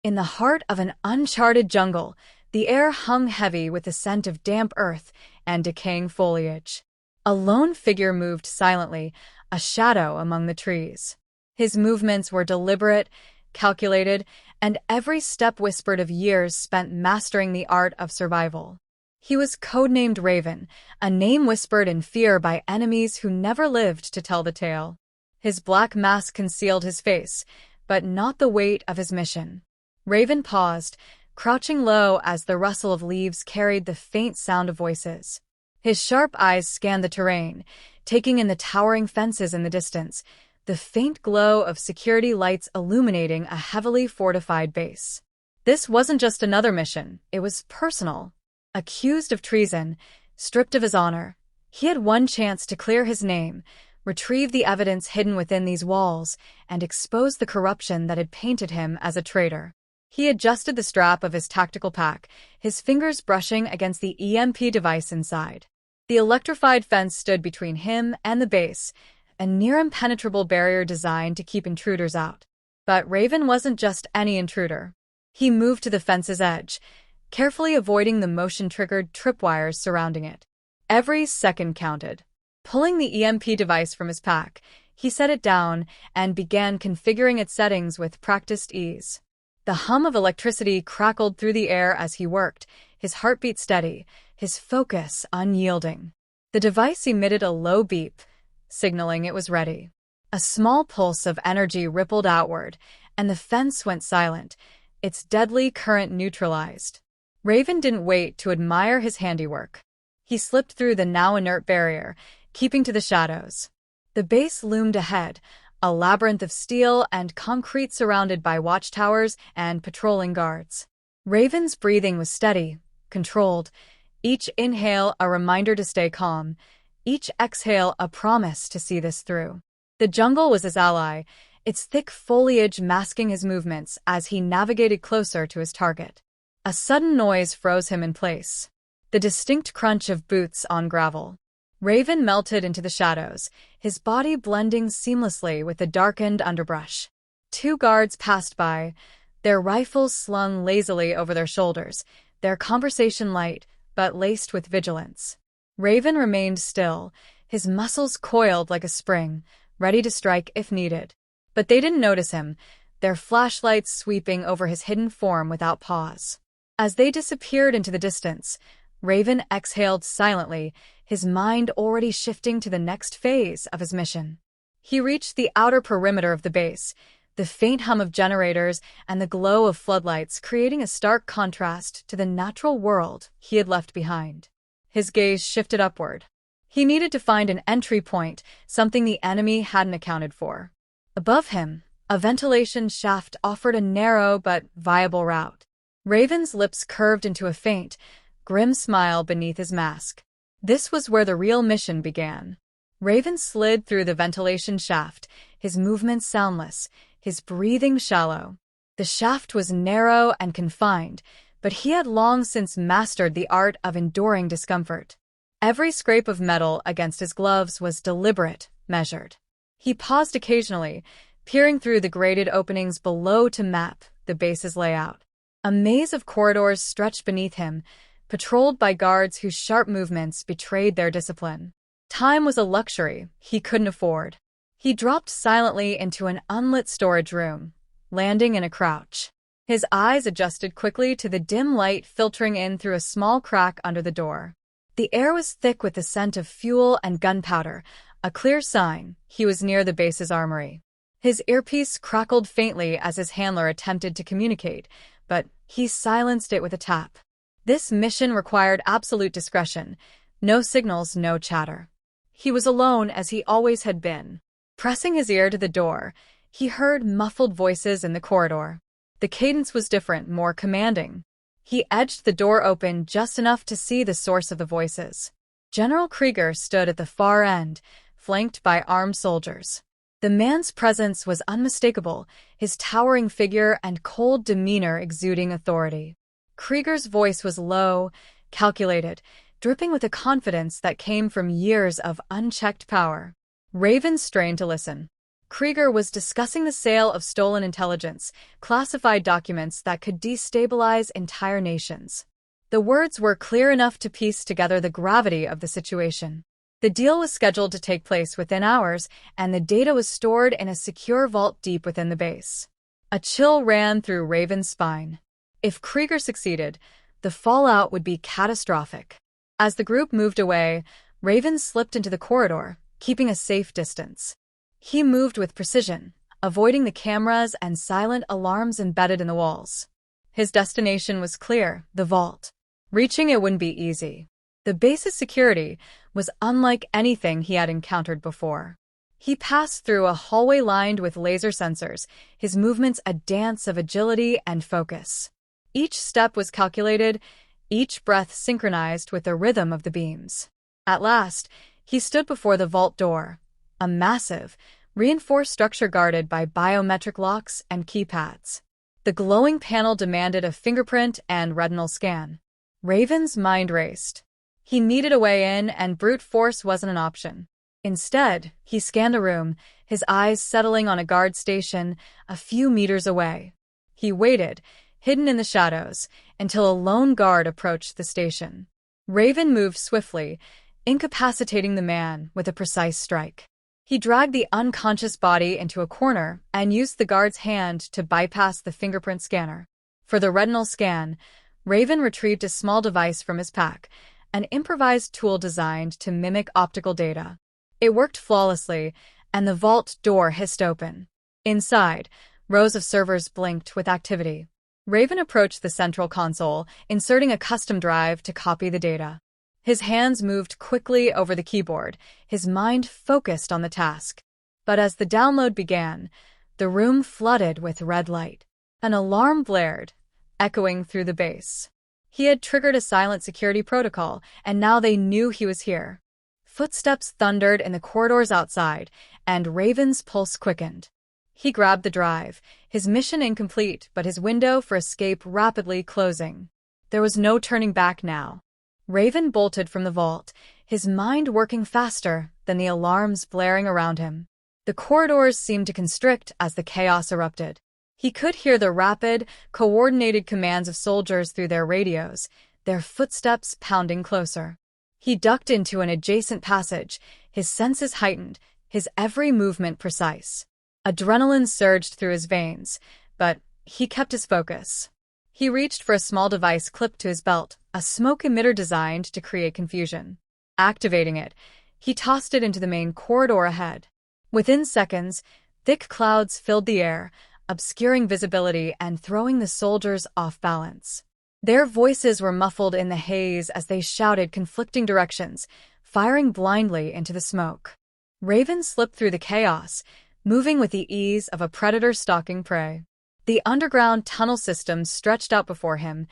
In the heart of an uncharted jungle, the air hung heavy with the scent of damp earth and decaying foliage. A lone figure moved silently, a shadow among the trees. His movements were deliberate, calculated, and every step whispered of years spent mastering the art of survival. He was codenamed Raven, a name whispered in fear by enemies who never lived to tell the tale. His black mask concealed his face, but not the weight of his mission. Raven paused, crouching low as the rustle of leaves carried the faint sound of voices. His sharp eyes scanned the terrain, taking in the towering fences in the distance, the faint glow of security lights illuminating a heavily fortified base. This wasn't just another mission, it was personal. Accused of treason, stripped of his honor, he had one chance to clear his name, retrieve the evidence hidden within these walls, and expose the corruption that had painted him as a traitor. He adjusted the strap of his tactical pack, his fingers brushing against the EMP device inside. The electrified fence stood between him and the base, a near-impenetrable barrier designed to keep intruders out. But Raven wasn't just any intruder. He moved to the fence's edge, carefully avoiding the motion-triggered tripwires surrounding it. Every second counted. Pulling the EMP device from his pack, he set it down and began configuring its settings with practiced ease. The hum of electricity crackled through the air as he worked, his heartbeat steady, his focus unyielding. The device emitted a low beep, signaling it was ready. A small pulse of energy rippled outward, and the fence went silent, its deadly current neutralized. Raven didn't wait to admire his handiwork. He slipped through the now inert barrier, keeping to the shadows. The base loomed ahead, a labyrinth of steel and concrete surrounded by watchtowers and patrolling guards. Raven's breathing was steady, controlled, each inhale a reminder to stay calm, each exhale a promise to see this through. The jungle was his ally, its thick foliage masking his movements as he navigated closer to his target. A sudden noise froze him in place. The distinct crunch of boots on gravel. Raven melted into the shadows, his body blending seamlessly with the darkened underbrush. Two guards passed by, their rifles slung lazily over their shoulders, their conversation light but laced with vigilance. Raven remained still, his muscles coiled like a spring, ready to strike if needed. But they didn't notice him, their flashlights sweeping over his hidden form without pause. As they disappeared into the distance, Raven exhaled silently, his mind already shifting to the next phase of his mission. He reached the outer perimeter of the base, the faint hum of generators and the glow of floodlights creating a stark contrast to the natural world he had left behind. His gaze shifted upward. He needed to find an entry point, something the enemy hadn't accounted for. Above him, a ventilation shaft offered a narrow but viable route. Raven's lips curved into a faint, grim smile beneath his mask. This was where the real mission began. Raven slid through the ventilation shaft, his movements soundless, his breathing shallow. The shaft was narrow and confined, but he had long since mastered the art of enduring discomfort. Every scrape of metal against his gloves was deliberate, measured. He paused occasionally, peering through the grated openings below to map the base's layout. A maze of corridors stretched beneath him, patrolled by guards whose sharp movements betrayed their discipline. Time was a luxury he couldn't afford. He dropped silently into an unlit storage room, landing in a crouch. His eyes adjusted quickly to the dim light filtering in through a small crack under the door. The air was thick with the scent of fuel and gunpowder, a clear sign he was near the base's armory. His earpiece crackled faintly as his handler attempted to communicate, but he silenced it with a tap. This mission required absolute discretion. No signals, no chatter. He was alone as he always had been. Pressing his ear to the door, he heard muffled voices in the corridor. The cadence was different, more commanding. He edged the door open just enough to see the source of the voices. General Krieger stood at the far end, flanked by armed soldiers. The man's presence was unmistakable, his towering figure and cold demeanor exuding authority. Krieger's voice was low, calculated, dripping with a confidence that came from years of unchecked power. Raven strained to listen. Krieger was discussing the sale of stolen intelligence, classified documents that could destabilize entire nations. The words were clear enough to piece together the gravity of the situation. The deal was scheduled to take place within hours, and the data was stored in a secure vault deep within the base. A chill ran through Raven's spine. If Krieger succeeded, the fallout would be catastrophic. As the group moved away, Raven slipped into the corridor, keeping a safe distance. He moved with precision, avoiding the cameras and silent alarms embedded in the walls. His destination was clear, the vault. Reaching it wouldn't be easy. The base's security was unlike anything he had encountered before. He passed through a hallway lined with laser sensors, his movements a dance of agility and focus. Each step was calculated, each breath synchronized with the rhythm of the beams. At last, he stood before the vault door, a massive, reinforced structure guarded by biometric locks and keypads. The glowing panel demanded a fingerprint and retinal scan. Raven's mind raced. He needed a way in, and brute force wasn't an option. Instead, he scanned the room, his eyes settling on a guard station a few meters away. He waited, hidden in the shadows, until a lone guard approached the station. Raven moved swiftly, incapacitating the man with a precise strike. He dragged the unconscious body into a corner and used the guard's hand to bypass the fingerprint scanner. For the retinal scan, Raven retrieved a small device from his pack, an improvised tool designed to mimic optical data. It worked flawlessly, and the vault door hissed open. Inside, rows of servers blinked with activity. Raven approached the central console, inserting a custom drive to copy the data. His hands moved quickly over the keyboard, his mind focused on the task. But as the download began, the room flooded with red light. An alarm blared, echoing through the base. He had triggered a silent security protocol, and now they knew he was here. Footsteps thundered in the corridors outside, and Raven's pulse quickened. He grabbed the drive, his mission incomplete, but his window for escape rapidly closing. There was no turning back now. Raven bolted from the vault, his mind working faster than the alarms blaring around him. The corridors seemed to constrict as the chaos erupted. He could hear the rapid, coordinated commands of soldiers through their radios, their footsteps pounding closer. He ducked into an adjacent passage, his senses heightened, his every movement precise. Adrenaline surged through his veins, but he kept his focus. He reached for a small device clipped to his belt, a smoke emitter designed to create confusion. Activating it, he tossed it into the main corridor ahead. Within seconds, thick clouds filled the air, obscuring visibility and throwing the soldiers off balance. Their voices were muffled in the haze as they shouted conflicting directions, firing blindly into the smoke. Raven slipped through the chaos, moving with the ease of a predator stalking prey. The underground tunnel system stretched out before him,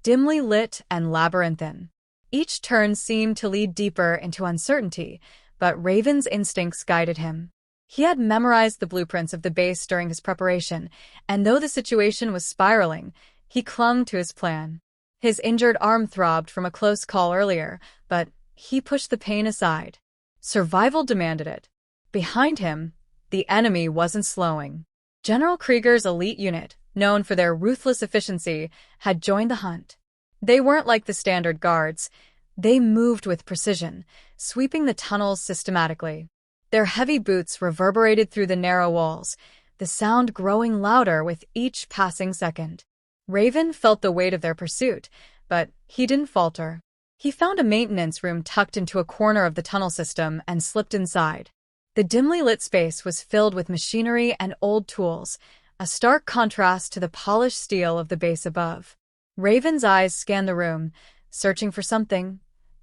dimly lit and labyrinthine. Each turn seemed to lead deeper into uncertainty, but Raven's instincts guided him. He had memorized the blueprints of the base during his preparation, and though the situation was spiraling, he clung to his plan. His injured arm throbbed from a close call earlier, but he pushed the pain aside. Survival demanded it. Behind him, the enemy wasn't slowing. General Krieger's elite unit, known for their ruthless efficiency, had joined the hunt. They weren't like the standard guards. They moved with precision, sweeping the tunnels systematically. Their heavy boots reverberated through the narrow walls, the sound growing louder with each passing second. Raven felt the weight of their pursuit, but he didn't falter. He found a maintenance room tucked into a corner of the tunnel system and slipped inside. The dimly lit space was filled with machinery and old tools, a stark contrast to the polished steel of the base above. Raven's eyes scanned the room, searching for something,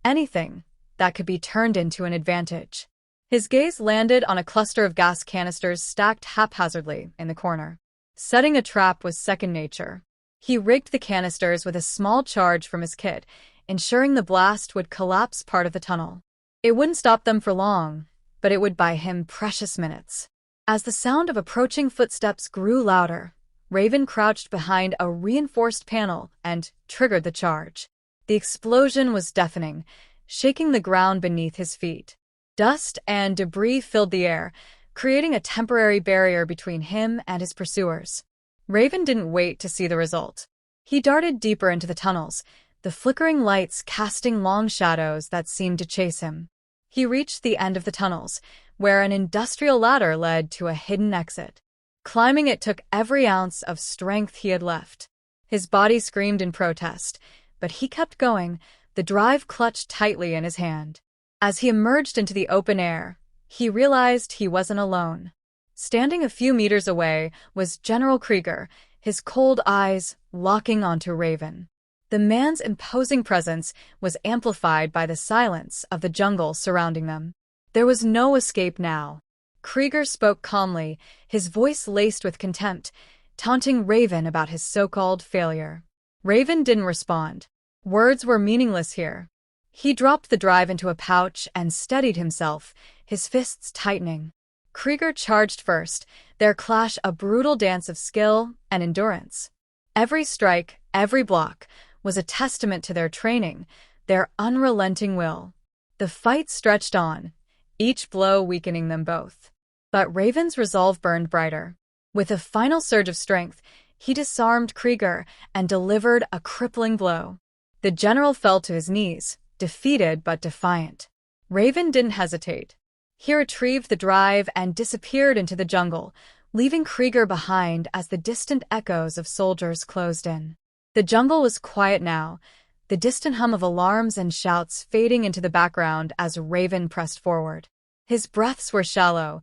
anything, that could be turned into an advantage. His gaze landed on a cluster of gas canisters stacked haphazardly in the corner. Setting a trap was second nature. He rigged the canisters with a small charge from his kit, ensuring the blast would collapse part of the tunnel. It wouldn't stop them for long, but it would buy him precious minutes. As the sound of approaching footsteps grew louder, Raven crouched behind a reinforced panel and triggered the charge. The explosion was deafening, shaking the ground beneath his feet. Dust and debris filled the air, creating a temporary barrier between him and his pursuers. Raven didn't wait to see the result. He darted deeper into the tunnels, the flickering lights casting long shadows that seemed to chase him. He reached the end of the tunnels, where an industrial ladder led to a hidden exit. Climbing it took every ounce of strength he had left. His body screamed in protest, but he kept going, the drive clutched tightly in his hand. As he emerged into the open air, he realized he wasn't alone. Standing a few meters away was General Krieger, his cold eyes locking onto Raven. The man's imposing presence was amplified by the silence of the jungle surrounding them. There was no escape now. Krieger spoke calmly, his voice laced with contempt, taunting Raven about his so-called failure. Raven didn't respond. Words were meaningless here. He dropped the drive into a pouch and steadied himself, his fists tightening. Krieger charged first, their clash a brutal dance of skill and endurance. Every strike, every block, was a testament to their training, their unrelenting will. The fight stretched on, each blow weakening them both. But Raven's resolve burned brighter. With a final surge of strength, he disarmed Krieger and delivered a crippling blow. The general fell to his knees, defeated but defiant. Raven didn't hesitate. He retrieved the drive and disappeared into the jungle, leaving Krieger behind as the distant echoes of soldiers closed in. The jungle was quiet now, the distant hum of alarms and shouts fading into the background as Raven pressed forward. His breaths were shallow,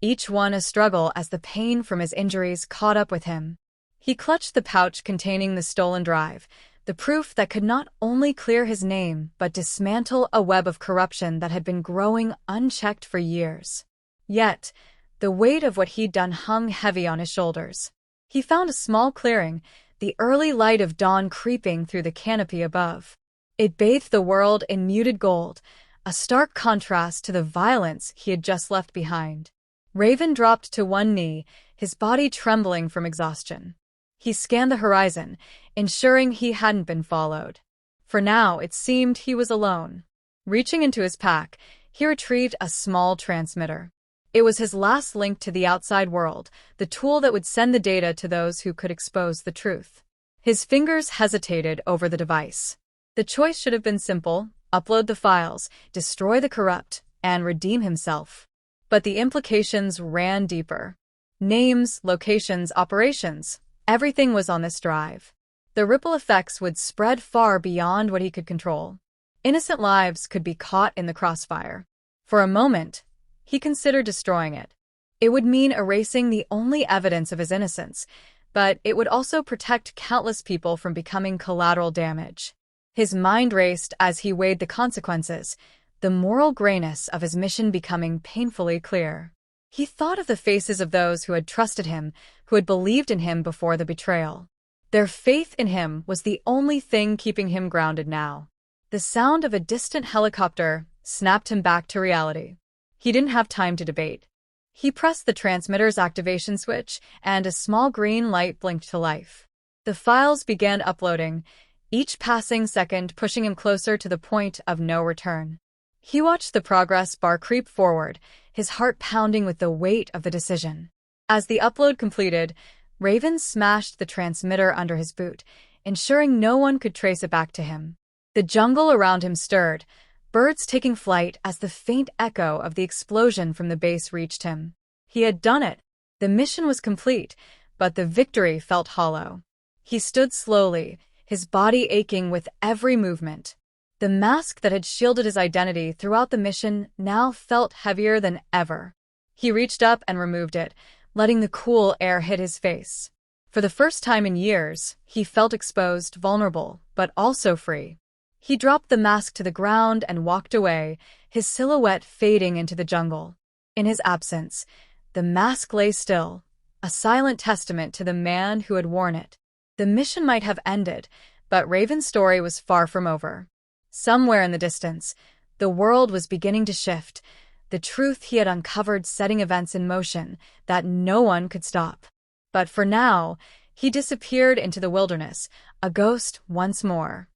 each one a struggle as the pain from his injuries caught up with him. He clutched the pouch containing the stolen drive, the proof that could not only clear his name but dismantle a web of corruption that had been growing unchecked for years. Yet, the weight of what he'd done hung heavy on his shoulders. He found a small clearing, the early light of dawn creeping through the canopy above. It bathed the world in muted gold, a stark contrast to the violence he had just left behind. Raven dropped to one knee, his body trembling from exhaustion. He scanned the horizon, ensuring he hadn't been followed. For now, it seemed he was alone. Reaching into his pack, he retrieved a small transmitter. It was his last link to the outside world, the tool that would send the data to those who could expose the truth. His fingers hesitated over the device. The choice should have been simple: upload the files, destroy the corrupt, and redeem himself. But the implications ran deeper. Names, locations, operations, everything was on this drive. The ripple effects would spread far beyond what he could control. Innocent lives could be caught in the crossfire. For a moment, he considered destroying it. It would mean erasing the only evidence of his innocence, but it would also protect countless people from becoming collateral damage. His mind raced as he weighed the consequences, the moral grayness of his mission becoming painfully clear. He thought of the faces of those who had trusted him, who had believed in him before the betrayal. Their faith in him was the only thing keeping him grounded now. The sound of a distant helicopter snapped him back to reality. He didn't have time to debate. He pressed the transmitter's activation switch, and a small green light blinked to life. The files began uploading, each passing second pushing him closer to the point of no return. He watched the progress bar creep forward, his heart pounding with the weight of the decision. As the upload completed, Raven smashed the transmitter under his boot, ensuring no one could trace it back to him. The jungle around him stirred, birds taking flight as the faint echo of the explosion from the base reached him. He had done it. The mission was complete, but the victory felt hollow. He stood slowly, his body aching with every movement. The mask that had shielded his identity throughout the mission now felt heavier than ever. He reached up and removed it, letting the cool air hit his face. For the first time in years, he felt exposed, vulnerable, but also free. He dropped the mask to the ground and walked away, his silhouette fading into the jungle. In his absence, the mask lay still, a silent testament to the man who had worn it. The mission might have ended, but Raven's story was far from over. Somewhere in the distance, the world was beginning to shift, the truth he had uncovered setting events in motion that no one could stop. But for now, he disappeared into the wilderness, a ghost once more.